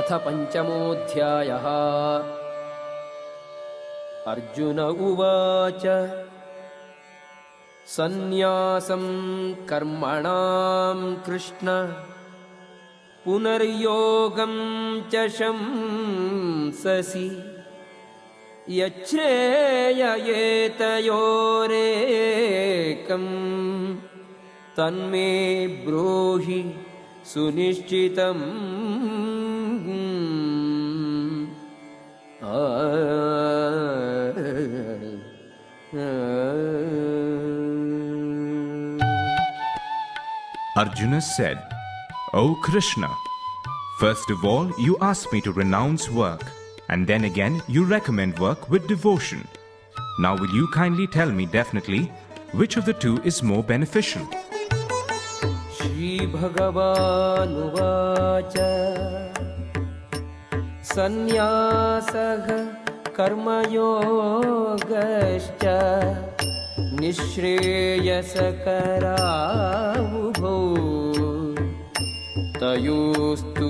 अथ पञ्चमोऽध्यायः। अर्जुन उवाच सन्न्यासं कर्मणां कृष्ण पुनर्योगं च शंससि यच्छ्रेययेतयोरेकं तन्मे ब्रूहि सुनिश्चितम्। Arjuna said, O Krishna, first of all you ask me to renounce work, and then again you recommend work with devotion. Now will you kindly tell me definitely which of the two is more beneficial? Shri Bhagavanuvāca Sannyāsaha karmayogascha nishreyasakaravubho tayostu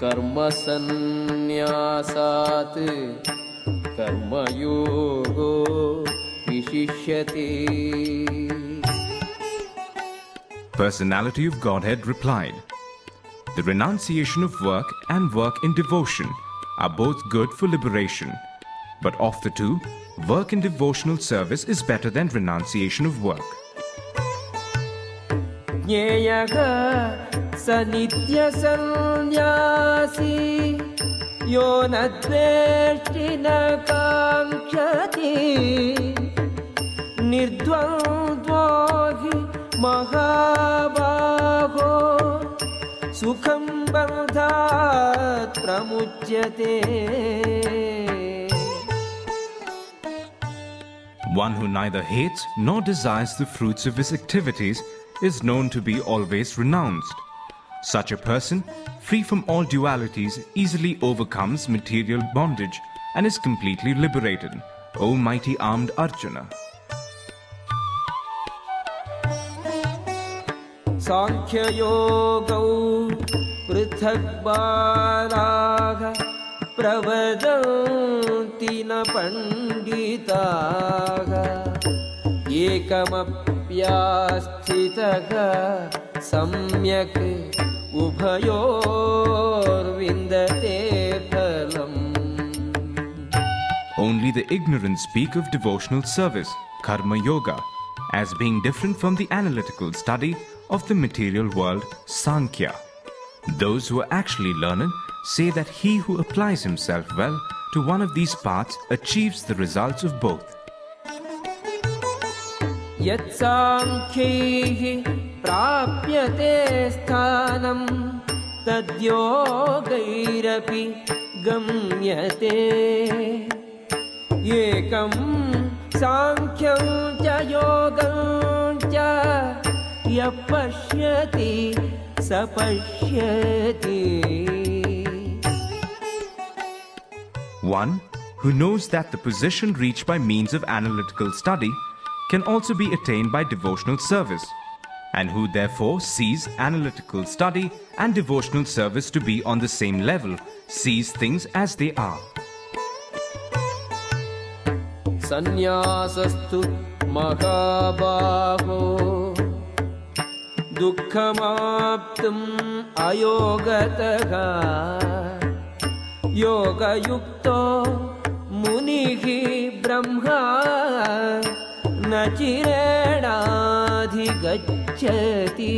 karma sannyāsāt karmayogo vishishyate. Personality of Godhead replied, the renunciation of work and work in devotion are both good for liberation. But of the two, work in devotional service is better than renunciation of work. Jnēyaha sanitya sannyāsi yo na dveshti na kaṅkṣati nirdvandvohi mahabāho sukham bandhāt pramuchyate. One who neither hates nor desires the fruits of his activities is known to be always renounced. Such a person, free from all dualities, easily overcomes material bondage and is completely liberated, O mighty armed Arjuna. Sankhya yoga prithak balaha pravadanti na panditaha ekamapyasthitaha samyak ubhayor vindate phalam. Only the ignorant speak of devotional service, karma yoga, as being different from the analytical study of the material world, Sankhya. Those who are actually learned say that he who applies himself well to one of these paths achieves the results of both. Yat sankhyehi prapyate sthanam tad yogairapi gamyate ekam sankhyam cha yogam cha yapashyati sapashyati. One who knows that the position reached by means of analytical study can also be attained by devotional service, and who therefore sees analytical study and devotional service to be on the same level, sees things as they are. Sannyasastu mahabāho dukkhamāptum ayogataha yoga yukto munihi brahma nachirenadhigacchati.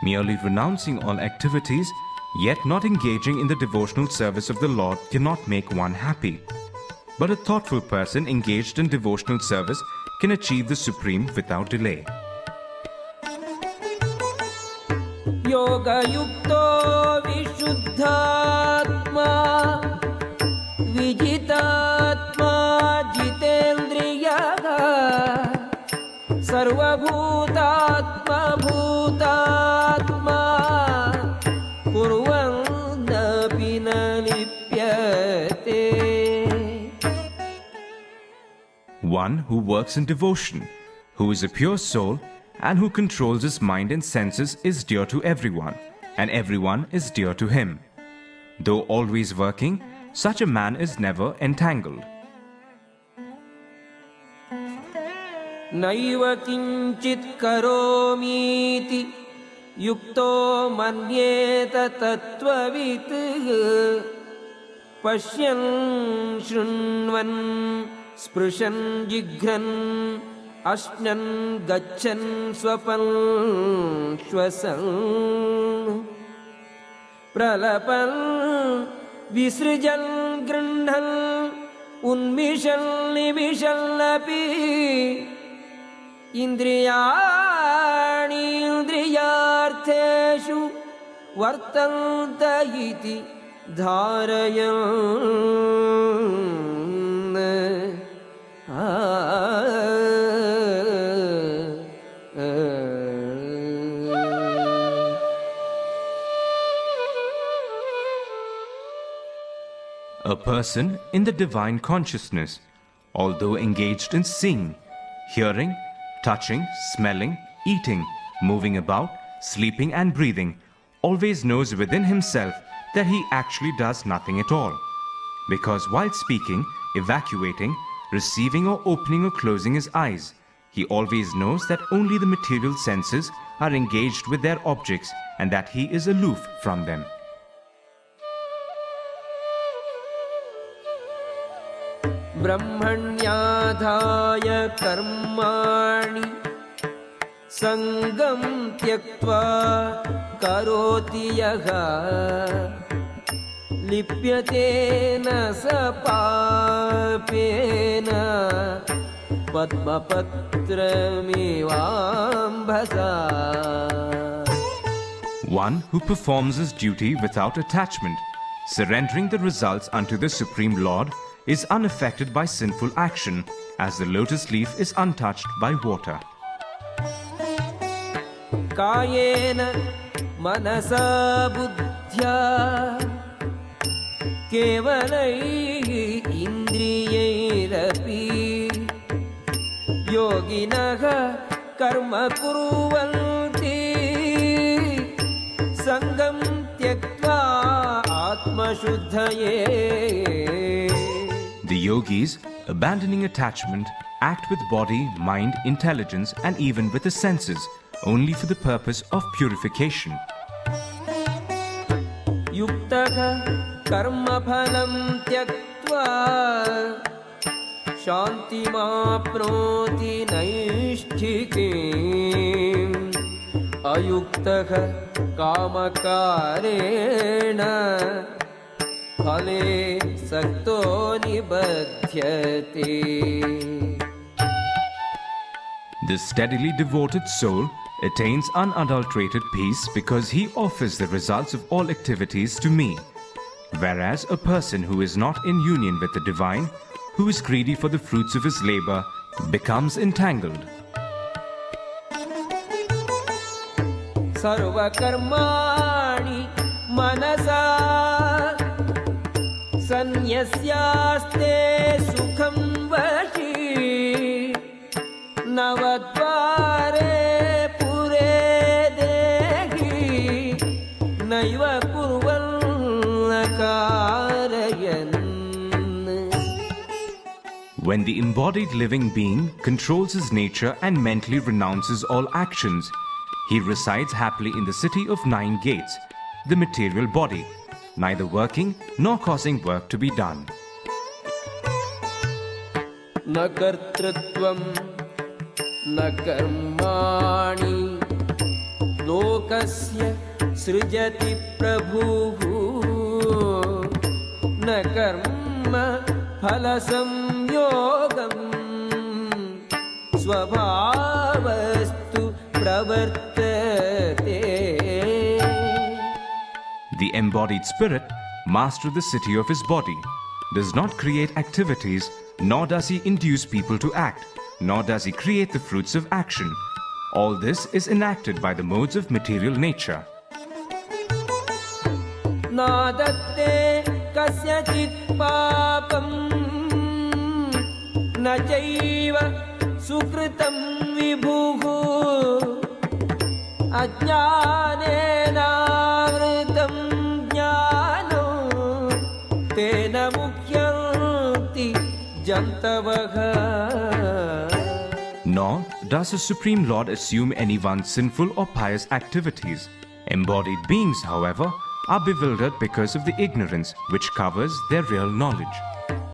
Merely renouncing all activities, yet not engaging in the devotional service of the Lord cannot make one happy. But a thoughtful person engaged in devotional service can achieve the supreme without delay. Yoga yukto vishuddhatma vijitatma jitendriyaha sarvabhutatma bhutatma kurvannapi na lipyate. One who works in devotion, who is a pure soul, and who controls his mind and senses is dear to everyone. and everyone is dear to him. Though always working, such a man is never entangled. Naiva kinchit karomiti yukto manyeta tattvavit pashyan shrunvan sprushan jigran ashnan gachan swapan shwasan pralapan visrijan grandhan unmishal nimishallapi indriyani indriyartheshu vartanta iti dharayan. A person in the divine consciousness, although engaged in seeing, hearing, touching, smelling, eating, moving about, sleeping and breathing, always knows within himself that he actually does nothing at all. Because while speaking, evacuating, receiving or opening or closing his eyes, he always knows that only the material senses are engaged with their objects and that he is aloof from them. ब्रह्मण्याधाय कर्माणि संगं त्यक्त्वा करोति यः लिप्यते न स पापेन पद्मपत्रमिवाम्भसा. One who performs his duty without attachment, surrendering the results unto the Supreme Lord, is unaffected by sinful action, as the lotus leaf is untouched by water. Kayena manasa buddhya kevalai indriyairapi yoginaha karma kuruvanti sangam tyaktva atma shuddhaye. The yogis, abandoning attachment, act with body, mind, intelligence, and even with the senses, only for the purpose of purification. Yuktaha karma phalam tyaktva shantimapnoti naishchikim ayuktaha kamakarena phale sakto nibadhyate. The steadily devoted soul attains unadulterated peace because he offers the results of all activities to me, whereas a person who is not in union with the divine, who is greedy for the fruits of his labor, becomes entangled. Sarva karmani manasa sanyasyaste sukham vashi navadvare pure dehi naiva kurvan karayan. When the embodied living being controls his nature and mentally renounces all actions, he resides happily in the city of 9 gates, the material body, neither working nor causing work to be done. Na kartrutvam na karmani lokasya srijati prabhu na karma phalasam yogam svabhavastu pravartate. The embodied spirit, master of the city of his body, does not create activities, nor does he induce people to act, nor does he create the fruits of action. All this is enacted by the modes of material nature. Nadatte kasyachit papam na chaiva sukritam vibhuhu ajnanena jantavaha. Nor does the Supreme Lord assume anyone's sinful or pious activities. Embodied beings, however, are bewildered because of the ignorance which covers their real knowledge.